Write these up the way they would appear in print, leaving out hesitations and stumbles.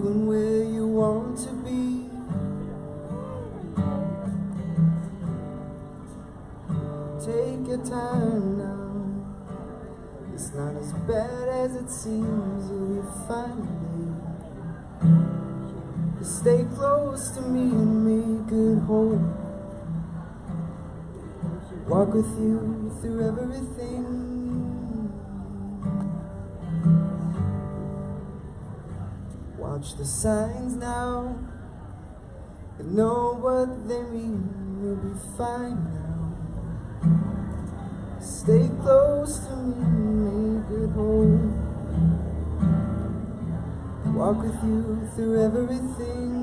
you and where you want to be. Take your time now, it's not as bad as it seems, you'll be fine, babe. Just stay close to me and make it whole. Walk with you through everything. Watch the signs now, you know what they mean, you'll be fine now. Stay close to me, make it whole. Walk with you through everything.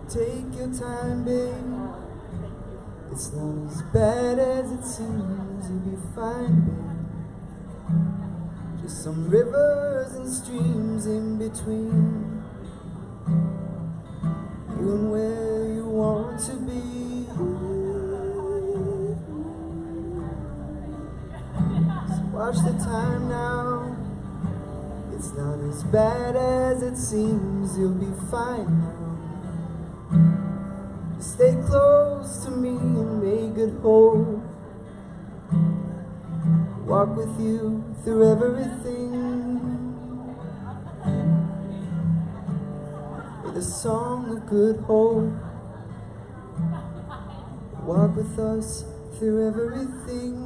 Take your time, babe. It's not as bad as it seems, you'll be fine, babe. Just some rivers and streams in between, you and where you want to be. So watch the time now, it's not as bad as it seems, you'll be fine now. Stay close to me and make it whole. Walk with you through everything. With a song of good hope. Walk with us through everything.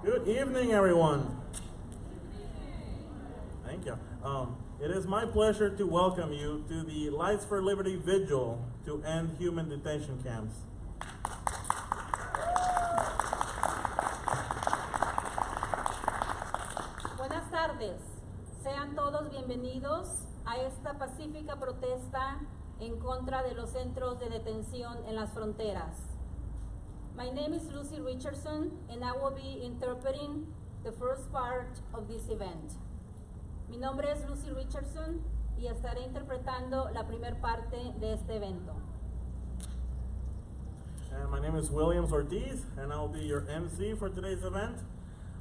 Good evening, everyone. Thank you. It is my pleasure to welcome you to the Lights for Liberty Vigil to End Human Detention Camps. Buenas tardes. Sean todos bienvenidos a esta pacífica protesta en contra de los centros de detención en las fronteras. My name is Lucy Richardson, and I will be interpreting the first part of this event. Mi nombre es Lucy Richardson y estaré interpretando la primera parte de este evento. And my name is Williams Ortiz, and I will be your MC for today's event.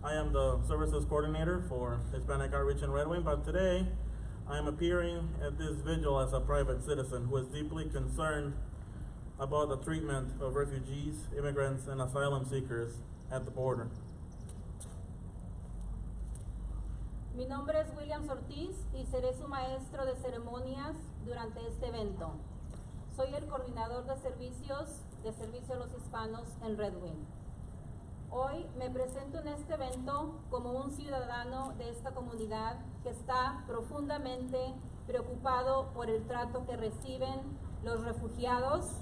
I am the services coordinator for Hispanic Outreach in Red Wing, but today I am appearing at this vigil as a private citizen who is deeply concerned about the treatment of refugees, immigrants, and asylum seekers at the border. Mi nombre es Williams Ortiz y seré su maestro de ceremonias durante este evento. Soy el coordinador de servicio a los hispanos en Red Wing. Hoy me presento en este evento como un ciudadano de esta comunidad que está profundamente preocupado por el trato que reciben los refugiados,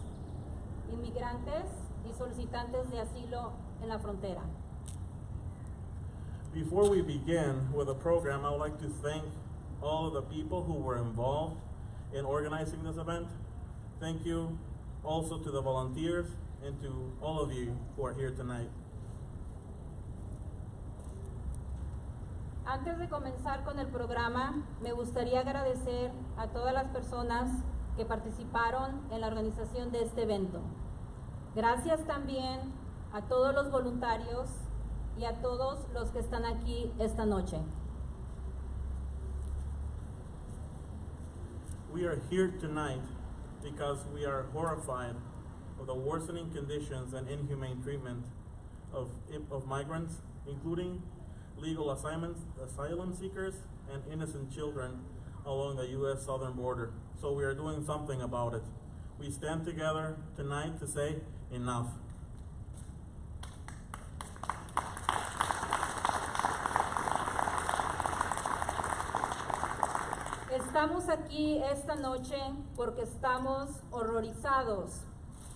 inmigrantes y solicitantes de asilo en la frontera. Before we begin with the program, I would like to thank all of the people who were involved in organizing this event. Thank you also to the volunteers and to all of you who are here tonight. Antes de comenzar con el programa, me gustaría agradecer a todas las personas que participaron en la organización de este evento. Gracias también a todos los voluntarios y a todos los que están aquí esta noche. We are here tonight because we are horrified of the worsening conditions and inhumane treatment of migrants, including legal asylum seekers and innocent children along the U.S. southern border. So we are doing something about it. We stand together tonight to say enough. Estamos aquí esta noche porque estamos horrorizados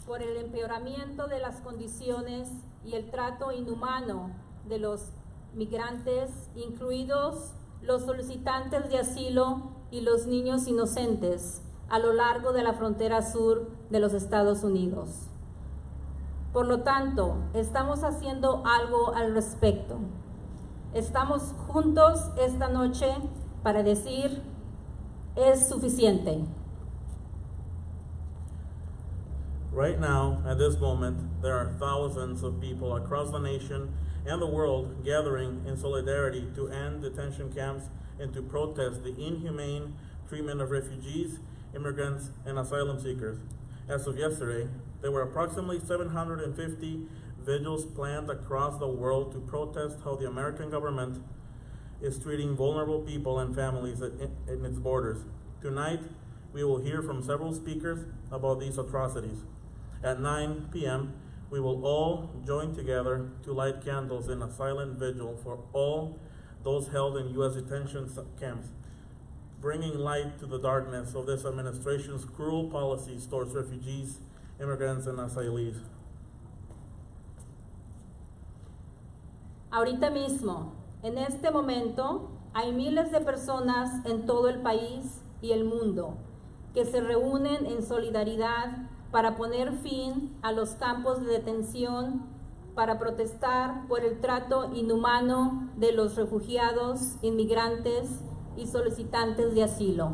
por el empeoramiento de las condiciones y el trato inhumano de los migrantes, incluidos los solicitantes de asilo y los niños inocentes a lo largo de la frontera sur de los Estados Unidos. Por lo tanto, estamos haciendo algo al respecto. Estamos juntos esta noche para decir, es suficiente. Right now, at this moment, there are thousands of people across the nation and the world gathering in solidarity to end detention camps and to protest the inhumane treatment of refugees, immigrants, and asylum seekers. As of yesterday, there were approximately 750 vigils planned across the world to protest how the American government is treating vulnerable people and families in its borders. Tonight, we will hear from several speakers about these atrocities. At 9 p.m., we will all join together to light candles in a silent vigil for all those held in U.S. detention camps, bringing light to the darkness of this administration's cruel policies towards refugees, immigrants, and asylees. Ahorita mismo, en este momento, hay miles de personas en todo el país y el mundo que se reúnen en solidaridad para poner fin a los campos de detención, para protestar por el trato inhumano de los refugiados, inmigrantes y solicitantes de asilo.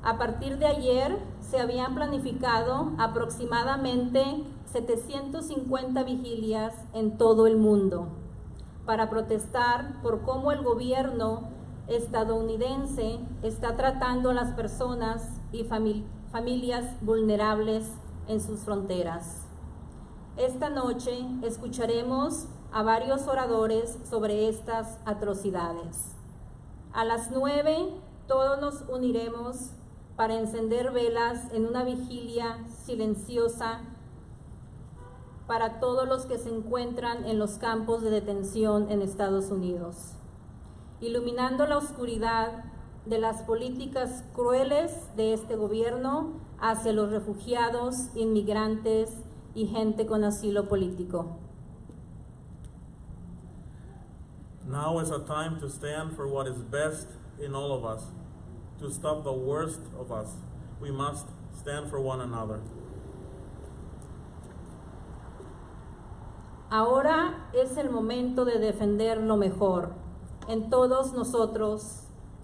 A partir de ayer se habían planificado aproximadamente 750 vigilias en todo el mundo para protestar por cómo el gobierno estadounidense está tratando a las personas y familias vulnerables en sus fronteras. Esta noche escucharemos a varios oradores sobre estas atrocidades. A las 9 todos nos uniremos para encender velas en una vigilia silenciosa para todos los que se encuentran en los campos de detención en Estados Unidos, iluminando la oscuridad de las políticas crueles de este gobierno hacia los refugiados, inmigrantes y gente con asilo político. Now is a time to stand for what is best in all of us, to stop the worst of us. We must stand for one another. Ahora es el momento de defender lo mejor en todos nosotros,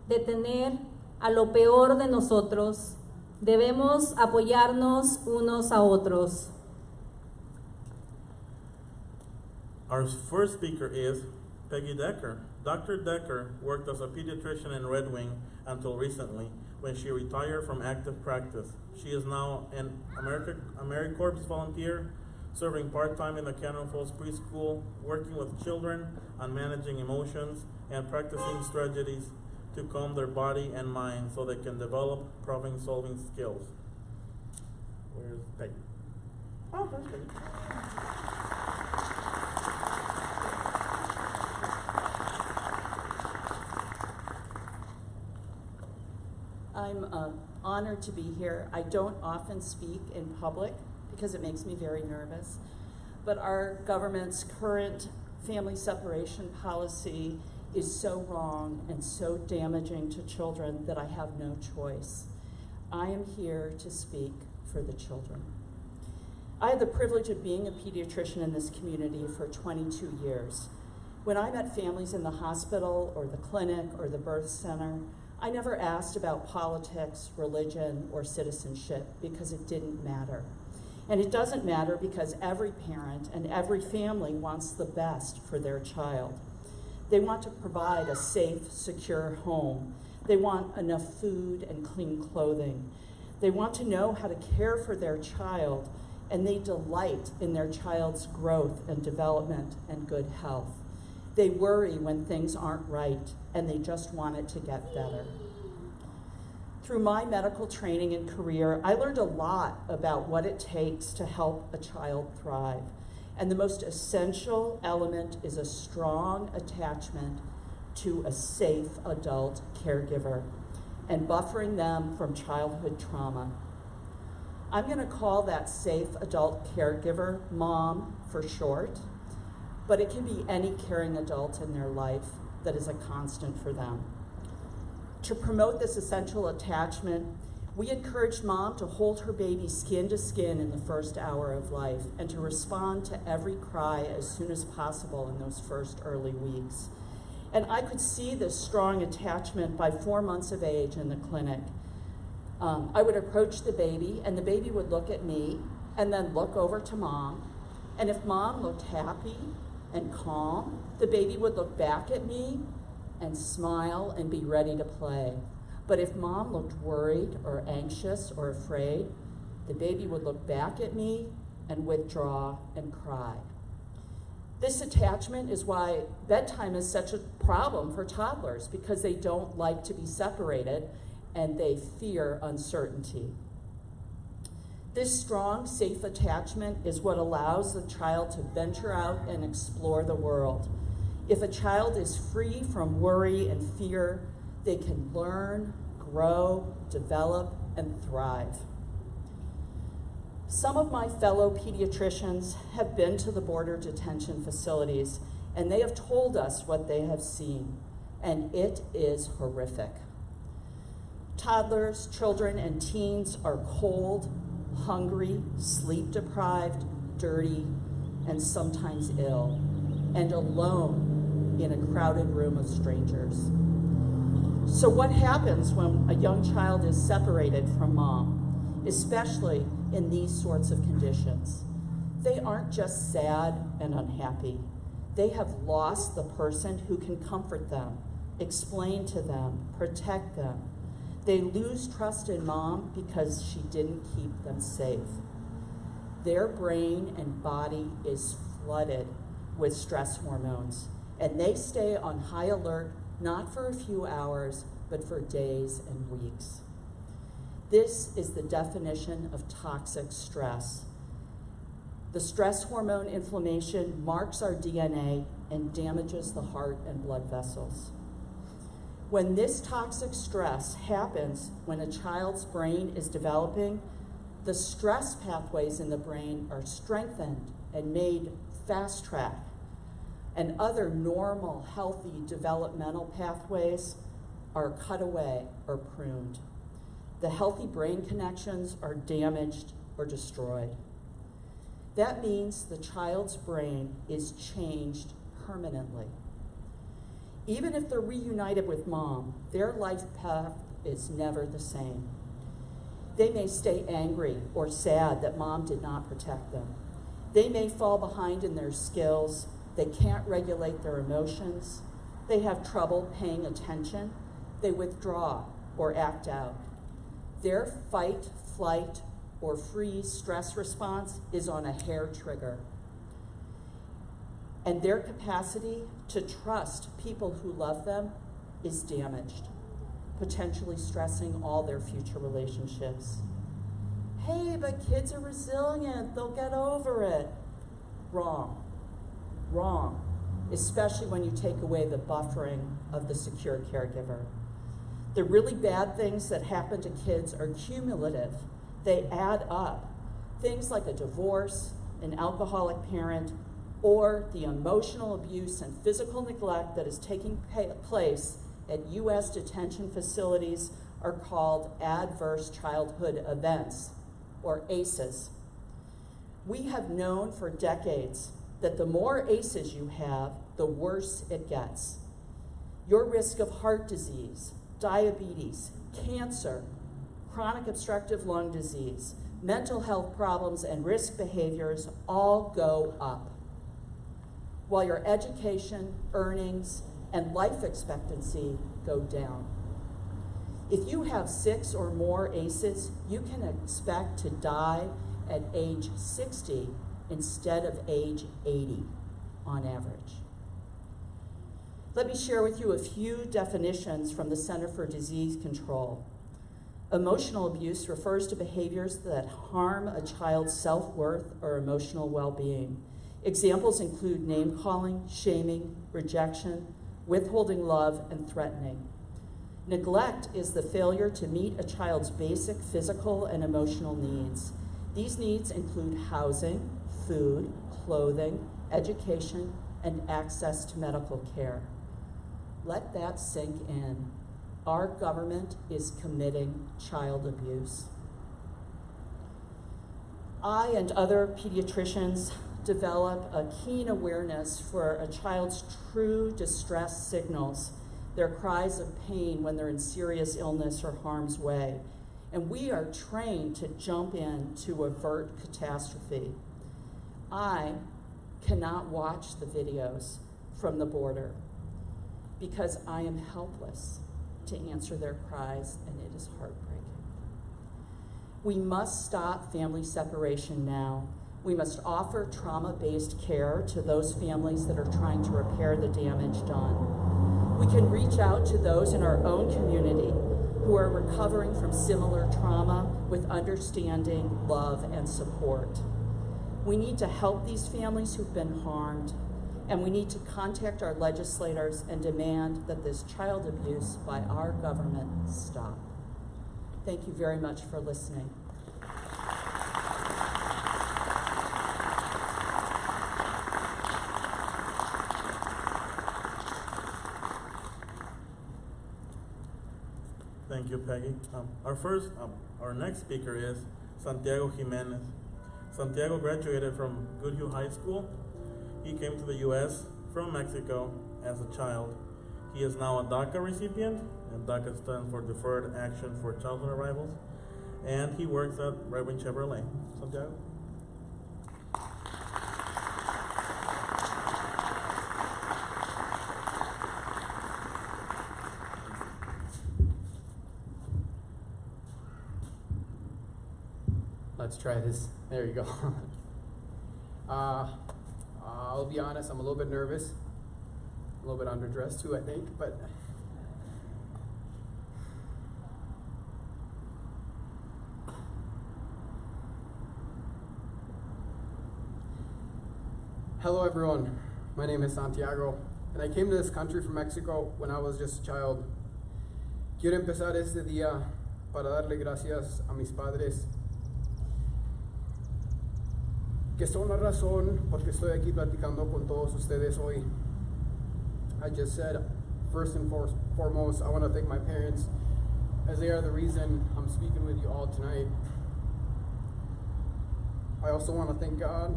detener a lo peor de nosotros. Debemos apoyarnos unos a otros. Our first speaker is Peggy Decker. Dr. Decker worked as a pediatrician in Red Wing until recently, when she retired from active practice. She is now an AmeriCorps volunteer, serving part-time in the Cannon Falls Preschool, working with children on managing emotions and practicing strategies to calm their body and mind so they can develop problem-solving skills. Where's Peggy? Oh, there's Peggy. I'm honored to be here. I don't often speak in public because it makes me very nervous, but our government's current family separation policy is so wrong and so damaging to children that I have no choice. I am here to speak for the children. I had the privilege of being a pediatrician in this community for 22 years. When I met families in the hospital or the clinic or the birth center, I never asked about politics, religion, or citizenship because it didn't matter. And it doesn't matter because every parent and every family wants the best for their child. They want to provide a safe, secure home. They want enough food and clean clothing. They want to know how to care for their child, and they delight in their child's growth and development and good health. They worry when things aren't right, and they just want it to get better. Through my medical training and career, I learned a lot about what it takes to help a child thrive. And the most essential element is a strong attachment to a safe adult caregiver. and buffering them from childhood trauma. I'm going to call that safe adult caregiver mom for short, but it can be any caring adult in their life that is a constant for them. To promote this essential attachment, we encourage mom to hold her baby skin to skin in the first hour of life and to respond to every cry as soon as possible in those first early weeks. And I could see this strong attachment by 4 months of age in the clinic. I would approach the baby, and the baby would look at me and then look over to mom. And if mom looked happy and calm, the baby would look back at me and smile and be ready to play. But if mom looked worried or anxious or afraid, the baby would look back at me and withdraw and cry. This attachment is why bedtime is such a problem for toddlers, because they don't like to be separated and they fear uncertainty. This strong, safe attachment is what allows the child to venture out and explore the world. If a child is free from worry and fear, they can learn, grow, develop, and thrive. Some of my fellow pediatricians have been to the border detention facilities, and they have told us what they have seen, and it is horrific. Toddlers, children, and teens are cold, hungry, sleep-deprived, dirty, and sometimes ill, and alone in a crowded room of strangers. So what happens when a young child is separated from mom, especially in these sorts of conditions? They aren't just sad and unhappy. They have lost the person who can comfort them, explain to them, protect them. They lose trust in mom because she didn't keep them safe. Their brain and body is flooded with stress hormones, and they stay on high alert not for a few hours, but for days and weeks. This is the definition of toxic stress. The stress hormone inflammation marks our DNA and damages the heart and blood vessels. When this toxic stress happens when a child's brain is developing, the stress pathways in the brain are strengthened and made fast-track, and other normal, healthy developmental pathways are cut away or pruned. The healthy brain connections are damaged or destroyed. That means the child's brain is changed permanently. Even if they're reunited with mom, their life path is never the same. They may stay angry or sad that mom did not protect them. They may fall behind in their skills. They can't regulate their emotions. They have trouble paying attention. They withdraw or act out. Their fight, flight, or freeze stress response is on a hair trigger. And their capacity to trust people who love them is damaged, potentially stressing all their future relationships. Hey, but kids are resilient, they'll get over it. Wrong, wrong, especially when you take away the buffering of the secure caregiver. The really bad things that happen to kids are cumulative. They add up. Things like a divorce, an alcoholic parent, or the emotional abuse and physical neglect that is taking place at U.S. detention facilities are called adverse childhood events, or ACEs. We have known for decades that the more ACEs you have, the worse it gets. Your risk of heart disease, diabetes, cancer, chronic obstructive lung disease, mental health problems, and risk behaviors all go up, while your education, earnings, and life expectancy go down. If you have 6 or more ACEs, you can expect to die at age 60 instead of age 80 on average. Let me share with you a few definitions from the Center for Disease Control. Emotional abuse refers to behaviors that harm a child's self-worth or emotional well-being. Examples include name-calling, shaming, rejection, withholding love, and threatening. Neglect is the failure to meet a child's basic physical and emotional needs. These needs include housing, food, clothing, education, and access to medical care. Let that sink in. Our government is committing child abuse. I and other pediatricians develop a keen awareness for a child's true distress signals, their cries of pain when they're in serious illness or harm's way. And we are trained to jump in to avert catastrophe. I cannot watch the videos from the border because I am helpless to answer their cries, and it is heartbreaking. We must stop family separation now. We must offer trauma-based care to those families that are trying to repair the damage done. We can reach out to those in our own community who are recovering from similar trauma with understanding, love, and support. We need to help these families who've been harmed, and we need to contact our legislators and demand that this child abuse by our government stop. Thank you very much for listening. Thank you, Peggy. Our next speaker is Santiago Jimenez. Santiago graduated from Goodhue High School. He came to the U.S. from Mexico as a child. He is now a DACA recipient, and DACA stands for Deferred Action for Childhood Arrivals, and he works at Red Wing Chevrolet. Santiago? Let's try this. There you go. I'll be honest, I'm a little bit nervous. A little bit underdressed too, I think, but hello everyone, my name is Santiago, and I came to this country from Mexico when I was just a child. Quiero empezar este día para darle gracias a mis padres, que son la razón porque estoy aquí platicando con todos ustedes hoy. I just said, first and foremost, I want to thank my parents, as they are the reason I'm speaking with you all tonight. I also want to thank God,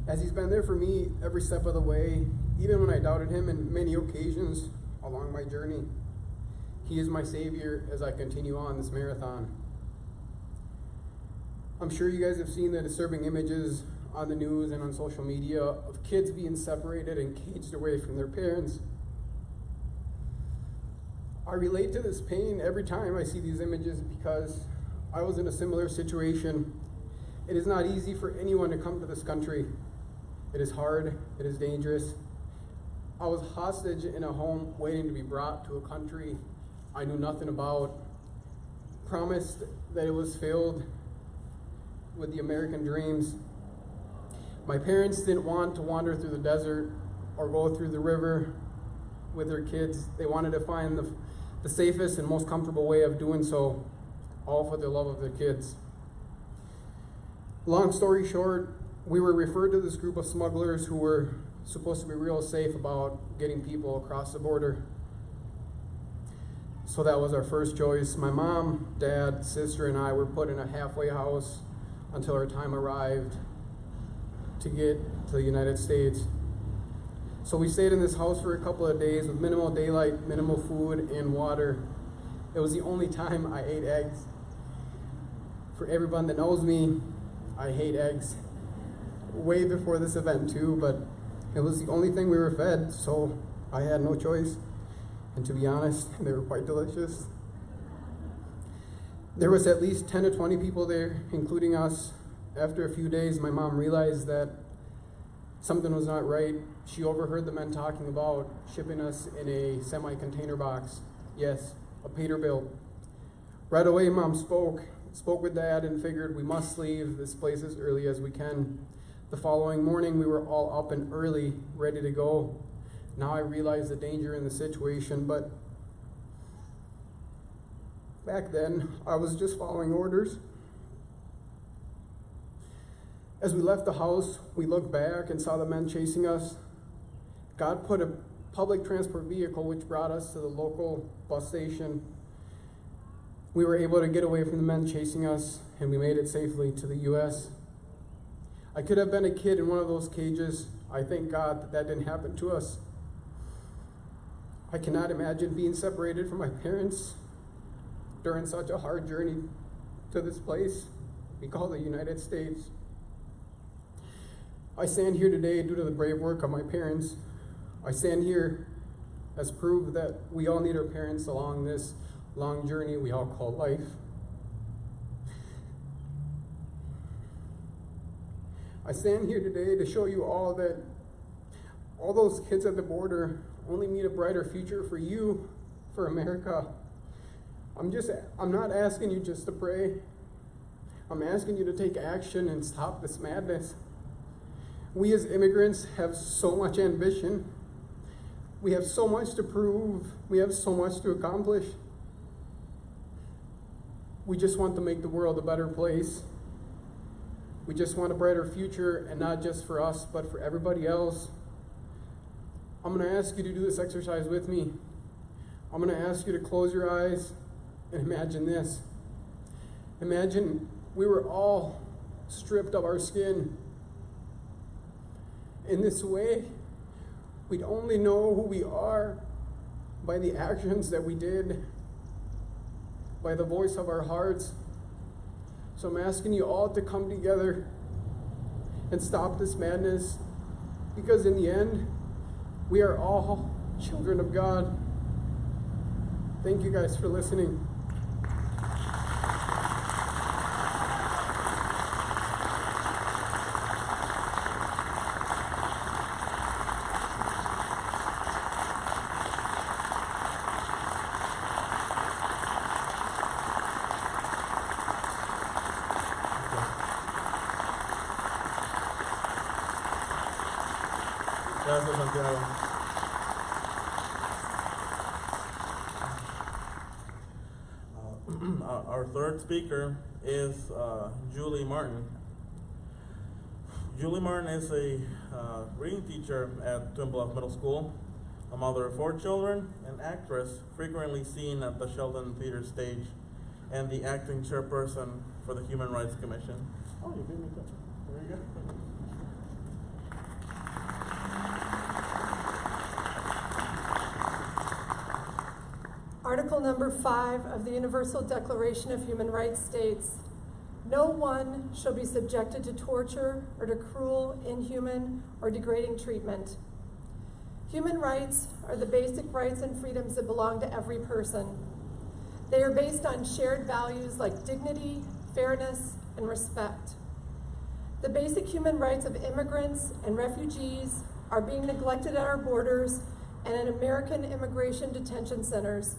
as He's been there for me every step of the way, even when I doubted Him in many occasions along my journey. He is my Savior as I continue on this marathon. I'm sure you guys have seen the disturbing images on the news and on social media of kids being separated and caged away from their parents. I relate to this pain every time I see these images because I was in a similar situation. It is not easy for anyone to come to this country. It is hard, it is dangerous. I was hostage in a home waiting to be brought to a country I knew nothing about, promised that it was filled with the American dreams. My parents didn't want to wander through the desert or go through the river with their kids. They wanted to find the safest and most comfortable way of doing so, all for the love of their kids. Long story short, we were referred to this group of smugglers who were supposed to be real safe about getting people across the border. So that was our first choice. My mom, dad, sister, and I were put in a halfway house until our time arrived to get to the United States. So we stayed in this house for a couple of days with minimal daylight, minimal food, and water. It was the only time I ate eggs. For everyone that knows me, I hate eggs. Way before this event too, but it was the only thing we were fed, so I had no choice. And to be honest, they were quite delicious. There was at least 10 to 20 people there, including us. After a few days, my mom realized that something was not right. She overheard the men talking about shipping us in a semi-container box. Yes, a Peterbilt. Right away, Mom spoke with Dad, and figured we must leave this place as early as we can. The following morning, we were all up and early, ready to go. Now I realize the danger in the situation, but back then, I was just following orders. As we left the house, we looked back and saw the men chasing us. God put a public transport vehicle which brought us to the local bus station. We were able to get away from the men chasing us, and we made it safely to the U.S. I could have been a kid in one of those cages. I thank God that that didn't happen to us. I cannot imagine being separated from my parents during such a hard journey to this place we call the United States. I stand here today due to the brave work of my parents. I stand here as proof that we all need our parents along this long journey we all call life. I stand here today to show you all that all those kids at the border only need a brighter future for you, for America. I'm not asking you just to pray. I'm asking you to take action and stop this madness. We as immigrants have so much ambition. We have so much to prove. We have so much to accomplish. We just want to make the world a better place. We just want a brighter future, and not just for us, but for everybody else. I'm going to ask you to do this exercise with me. I'm going to ask you to close your eyes and imagine this. Imagine we were all stripped of our skin. In this way, we'd only know who we are by the actions that we did, by the voice of our hearts. So I'm asking you all to come together and stop this madness, because in the end, we are all children of God. Thank you guys for listening. Gracias, Santiago. Our third speaker is Julie Martin. Julie Martin is a reading teacher at Twin Bluff Middle School, a mother of 4 children, an actress frequently seen at the Sheldon Theater stage, and the acting chairperson for the Human Rights Commission. Oh, you beat me too. There you go. Article number 5 of the Universal Declaration of Human Rights states, "No one shall be subjected to torture or to cruel, inhuman, or degrading treatment." Human rights are the basic rights and freedoms that belong to every person. They are based on shared values like dignity, fairness, and respect. The basic human rights of immigrants and refugees are being neglected at our borders and in American immigration detention centers.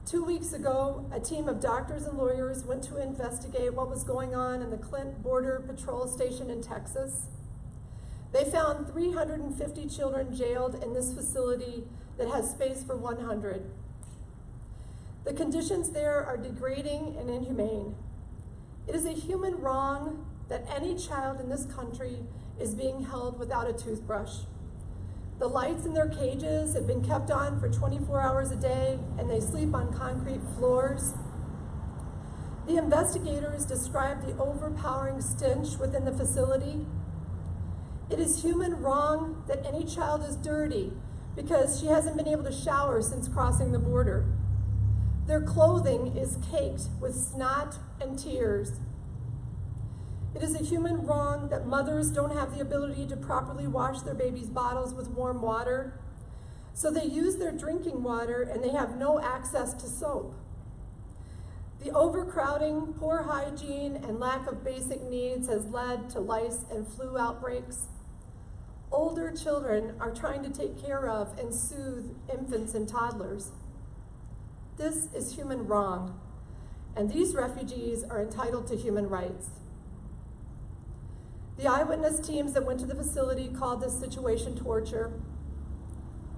2 weeks ago, a team of doctors and lawyers went to investigate what was going on in the Clint Border Patrol Station in Texas. They found 350 children jailed in this facility that has space for 100. The conditions there are degrading and inhumane. It is a human wrong that any child in this country is being held without a toothbrush. The lights in their cages have been kept on for 24 hours a day, and they sleep on concrete floors. The investigators described the overpowering stench within the facility. It is human wrong that any child is dirty because she hasn't been able to shower since crossing the border. Their clothing is caked with snot and tears. It is a human wrong that mothers don't have the ability to properly wash their babies' bottles with warm water, so they use their drinking water and they have no access to soap. The overcrowding, poor hygiene, and lack of basic needs has led to lice and flu outbreaks. Older children are trying to take care of and soothe infants and toddlers. This is human wrong, and these refugees are entitled to human rights. The eyewitness teams that went to the facility called this situation torture.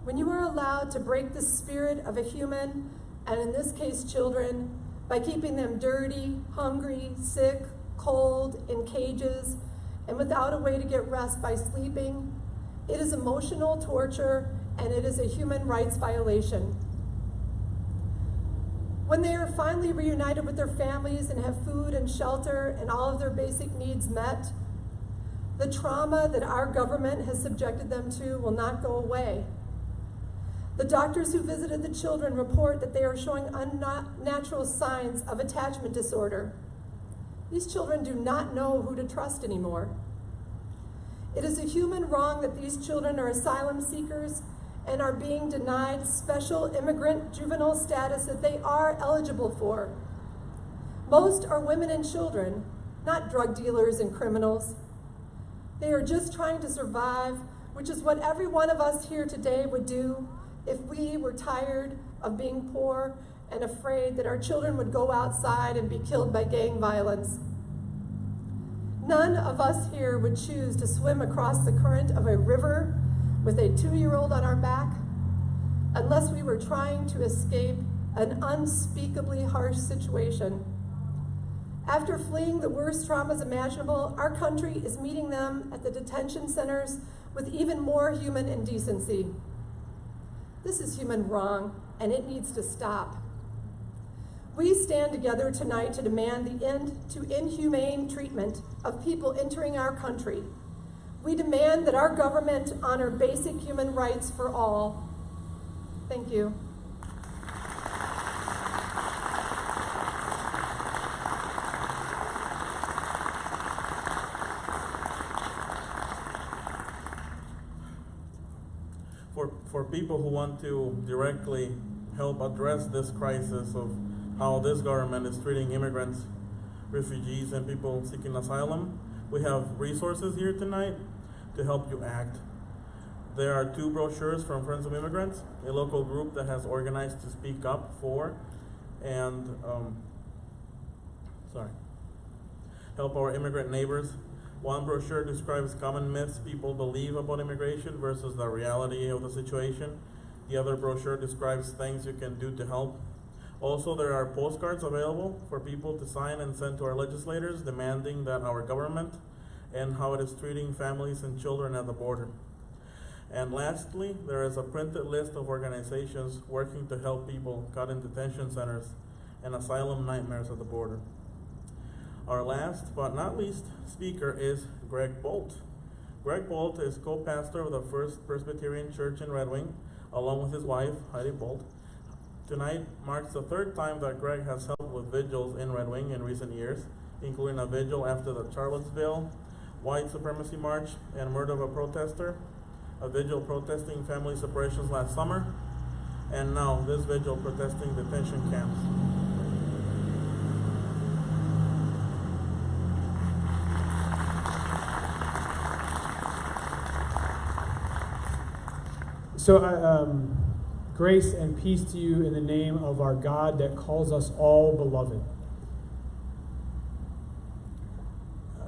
when you are allowed to break the spirit of a human, and in this case children, by keeping them dirty, hungry, sick, cold, in cages, and without a way to get rest by sleeping, it is emotional torture and it is a human rights violation. When they are finally reunited with their families and have food and shelter and all of their basic needs met, the trauma that our government has subjected them to will not go away. The doctors who visited the children report that they are showing unnatural signs of attachment disorder. These children do not know who to trust anymore. It is a human wrong that these children are asylum seekers and are being denied special immigrant juvenile status that they are eligible for. Most are women and children, not drug dealers and criminals. They are just trying to survive, which is what every one of us here today would do if we were tired of being poor and afraid that our children would go outside and be killed by gang violence. None of us here would choose to swim across the current of a river with a 2-year-old on our back unless we were trying to escape an unspeakably harsh situation. After fleeing the worst traumas imaginable, our country is meeting them at the detention centers with even more human indecency. This is human wrong, and it needs to stop. We stand together tonight to demand the end to inhumane treatment of people entering our country. We demand that our government honor basic human rights for all. Thank you. For people who want to directly help address this crisis of how this government is treating immigrants, refugees, and people seeking asylum, we have resources here tonight to help you act. There are 2 brochures from Friends of Immigrants, a local group that has organized to speak up for and help our immigrant neighbors. One brochure describes common myths people believe about immigration versus the reality of the situation. The other brochure describes things you can do to help. Also, there are postcards available for people to sign and send to our legislators demanding that our government and how it is treating families and children at the border. And lastly, there is a printed list of organizations working to help people caught in detention centers and asylum nightmares at the border. Our last but not least speaker is Greg Bolt. Greg Bolt is co-pastor of the First Presbyterian Church in Red Wing, along with his wife, Heidi Bolt. Tonight marks the 3rd time that Greg has helped with vigils in Red Wing in recent years, including a vigil after the Charlottesville White Supremacy March and murder of a protester, a vigil protesting family separations last summer, and now this vigil protesting detention camps. So, grace and peace to you in the name of our God that calls us all beloved.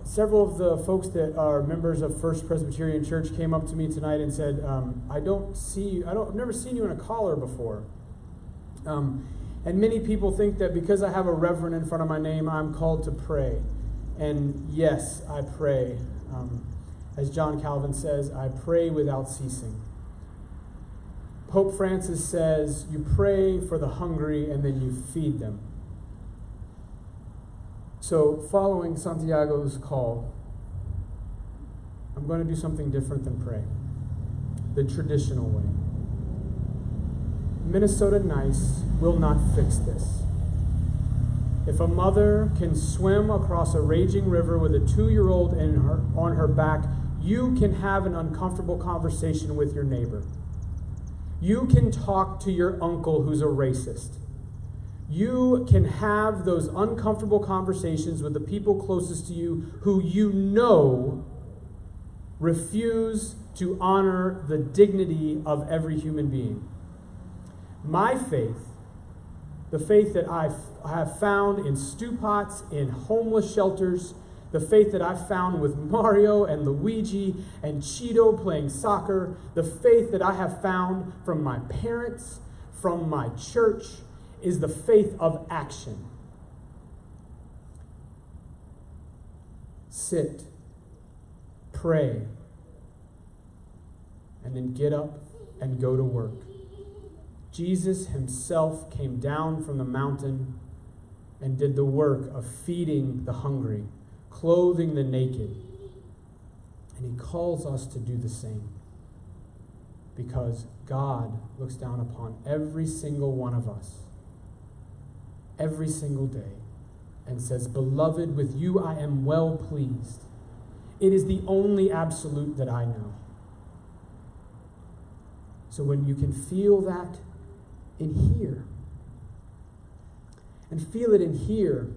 Several of the folks that are members of First Presbyterian Church came up to me tonight and said, I've never seen you in a collar before. And many people think that because I have a reverend in front of my name, I'm called to pray. And yes, I pray. As John Calvin says, I pray without ceasing. Pope Francis says, you pray for the hungry and then you feed them. So, following Santiago's call, I'm going to do something different than pray. The traditional way. Minnesota Nice will not fix this. If a mother can swim across a raging river with a 2-year-old on her back, you can have an uncomfortable conversation with your neighbor. You can talk to your uncle who's a racist. You can have those uncomfortable conversations with the people closest to you who you know refuse to honor the dignity of every human being. My faith, the faith that I have found in stew pots, in homeless shelters, the faith that I found with Mario and Luigi and Cheeto playing soccer, the faith that I have found from my parents, from my church, is the faith of action. Sit, pray, and then get up and go to work. Jesus himself came down from the mountain and did the work of feeding the hungry, clothing the naked. And he calls us to do the same, because God looks down upon every single one of us every single day and says, "Beloved, with you I am well pleased." It is the only absolute that I know. So when you can feel that in here, and feel it in here,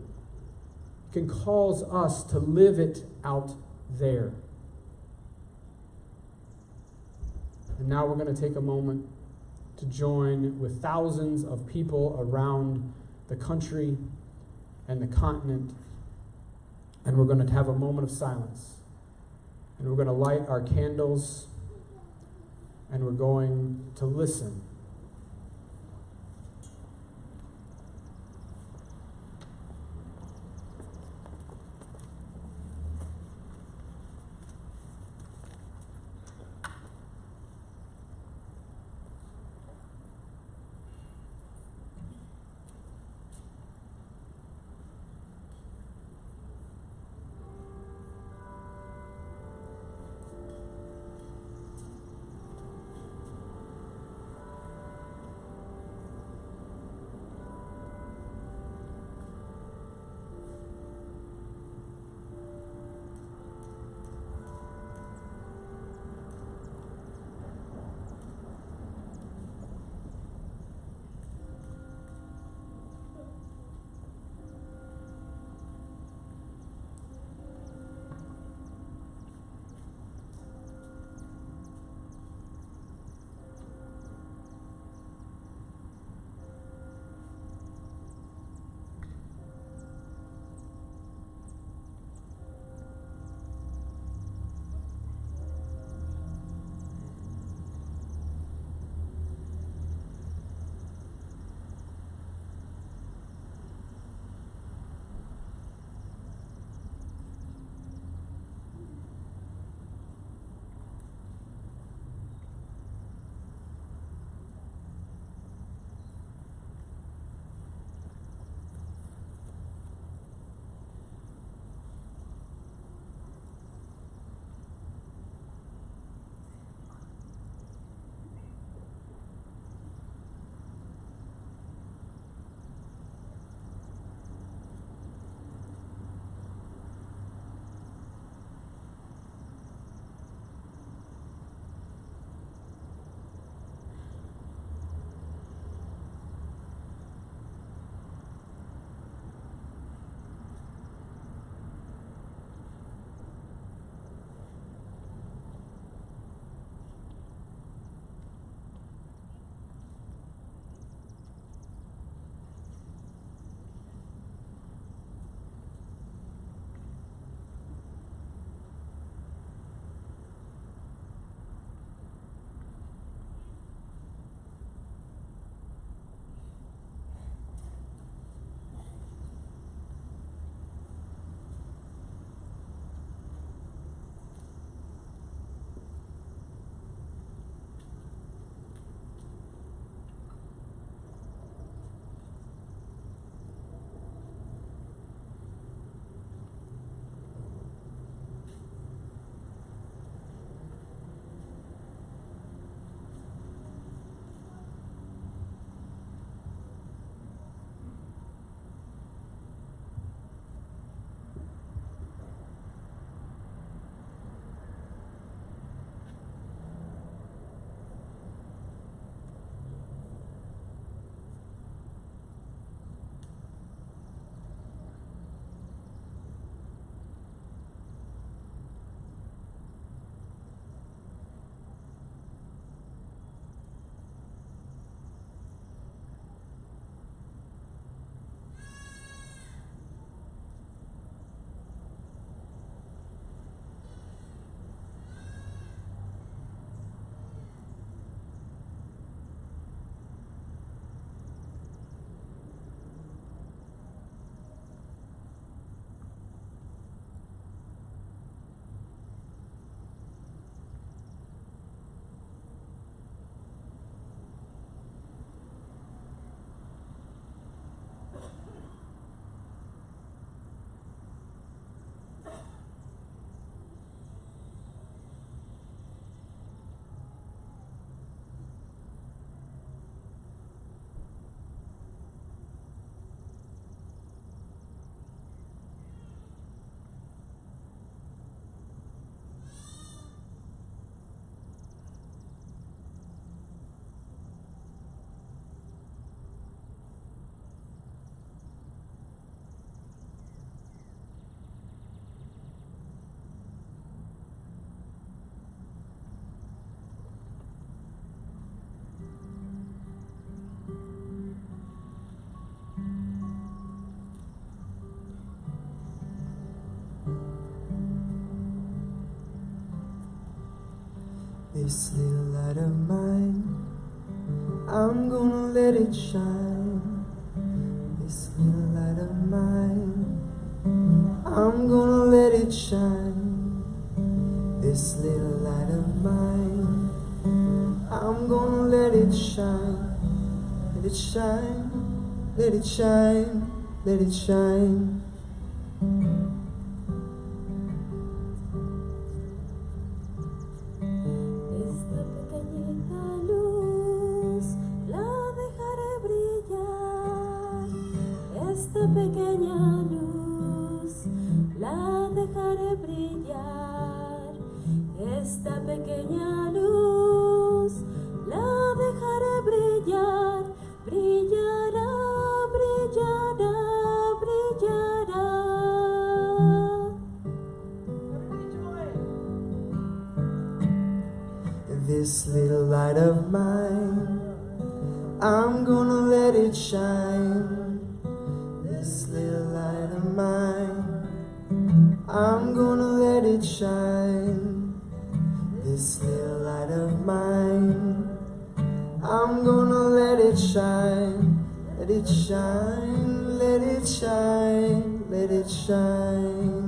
it can cause us to live it out there. And now we're going to take a moment to join with thousands of people around the country and the continent, and we're going to have a moment of silence. And we're going to light our candles, and we're going to listen. This little light of mine, I'm gonna let it shine. This little light of mine, I'm gonna let it shine. This little light of mine, I'm gonna let it shine. Let it shine, let it shine, let it shine. Esta pequeñita luz la dejaré brillar. Esta pequeña luz la dejaré brillar. Esta pequeña luz la dejaré brillar. Brillará, brillará, brillará. This little light of mine, I'm gonna let it shine. This little light of mine, I'm gonna let it shine. This little light of mine, I'm gonna let it shine. Let it shine, let it shine, let it shine.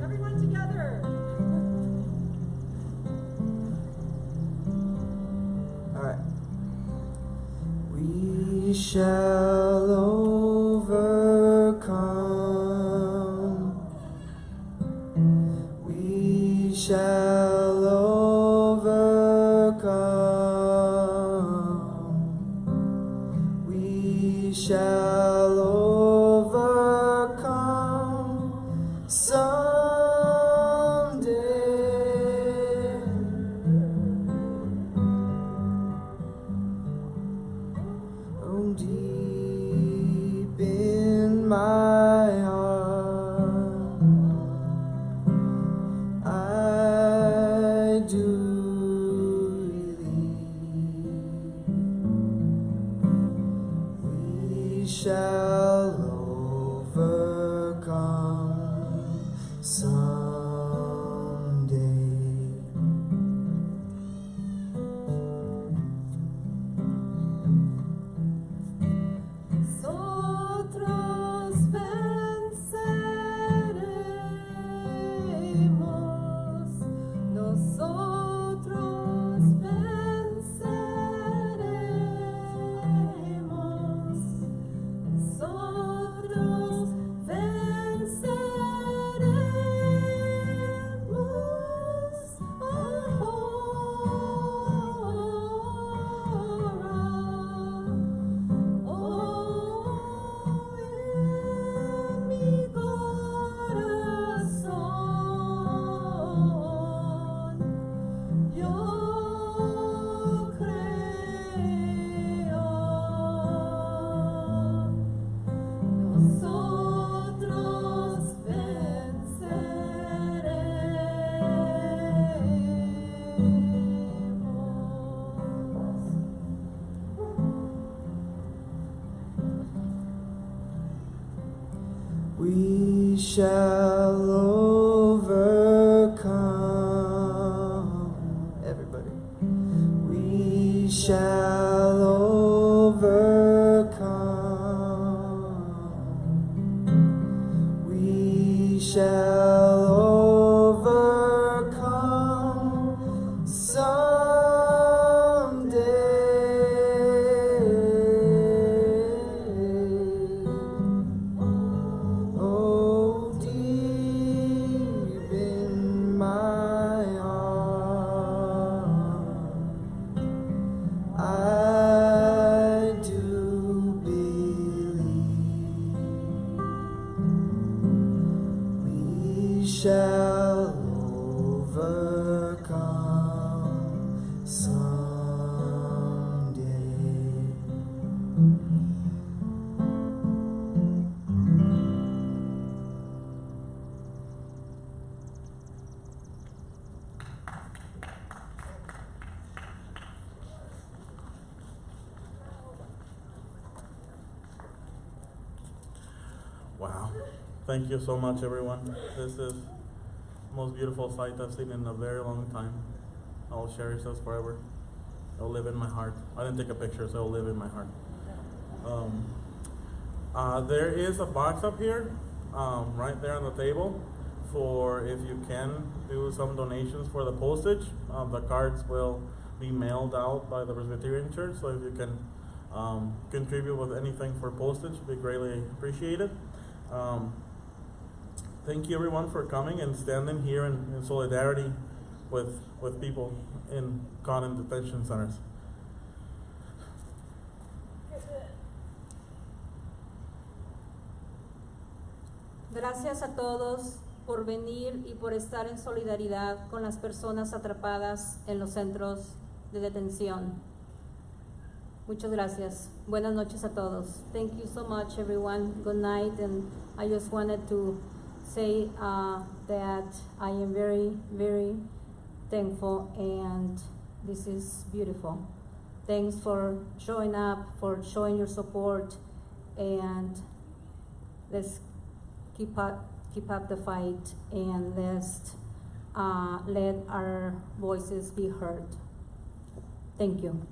Everyone together. All right. We shall overcome. We shall overcome. We shall overcome. Someday. Oh, deep in my heart, I do believe we shall overcome someday. Nosotros venceremos, nosotros venceremos, nosotros venceremos. En mi corazón yo creo, nosotros venceremos. We shall overcome. Everybody. We shall overcome. We shall overcome someday. Oh, deep in my heart, I do believe we shall overcome someday. Wow. Thank you so much, everyone. This is the most beautiful sight I've seen in a very long time. I will cherish this forever. It will live in my heart. I didn't take a picture, so it will live in my heart. There is a box up here, right there on the table, for if you can do some donations for the postage. The cards will be mailed out by the Presbyterian Church, so if you can contribute with anything for postage, it'd be greatly appreciated. Thank you everyone for coming and standing here in solidarity with people caught in detention centers. Gracias a todos por venir y por estar en solidaridad con las personas atrapadas en los centros de detención. Muchas gracias. Buenas noches a todos. Thank you so much, everyone. Good night. And I just wanted to say that I am very, very thankful, and this is beautiful. Thanks for showing up, for showing your support, and let's keep up the fight, and let's let our voices be heard. Thank you.